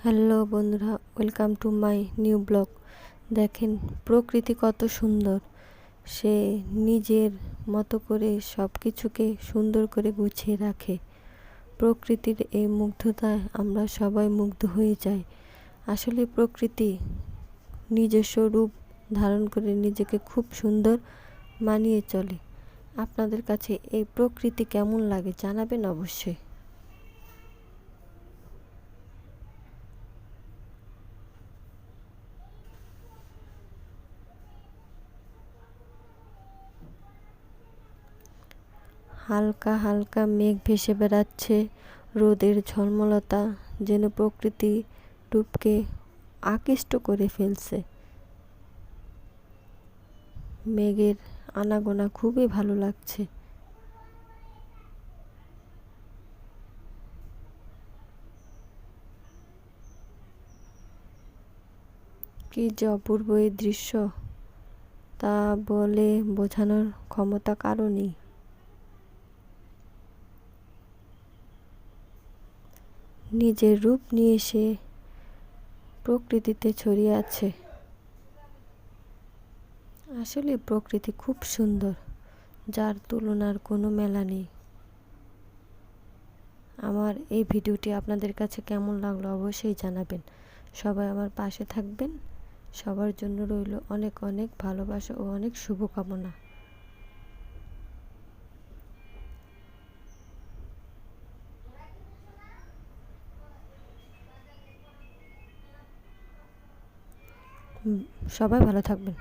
Hello বন্ধুরা, welcome to my new blog. দেখেন প্রকৃতি কত সুন্দর। সে নিজের মতো করে সব কিছুকে সুন্দর করে গুছিয়ে রাখে। প্রকৃতির এই মুগ্ধতায় আমরা সবাই মুগ্ধ হয়ে যাই। আসলে প্রকৃতি নিজস্ব রূপ ধারণ করে নিজেকে খুব সুন্দর মানিয়ে চলে। আপনাদের কাছে এই প্রকৃতি কেমন লাগে জানাবেন অবশ্যই। হালকা হালকা মেঘ ভেসে বেড়াচ্ছে, রোদের ঝলমলতা যেন প্রকৃতি রূপকে আকৃষ্ট করে ফেলছে। মেঘের আনাগোনা খুবই ভালো লাগছে। কি যে অপূর্ব এই দৃশ্য, তা বলে বোঝানোর ক্ষমতা কারো নেই। নিজের রূপ নিয়ে সে প্রকৃতিতে ছড়িয়ে আছে। আসলে প্রকৃতি খুব সুন্দর, যার তুলনার কোনো মেলা নেই। আমার এই ভিডিওটি আপনাদের কাছে কেমন লাগলো অবশ্যই জানাবেন। সবাই আমার পাশে থাকবেন। সবার জন্য রইল অনেক অনেক ভালোবাসা ও অনেক শুভকামনা। সবাই ভালো থাকবেন।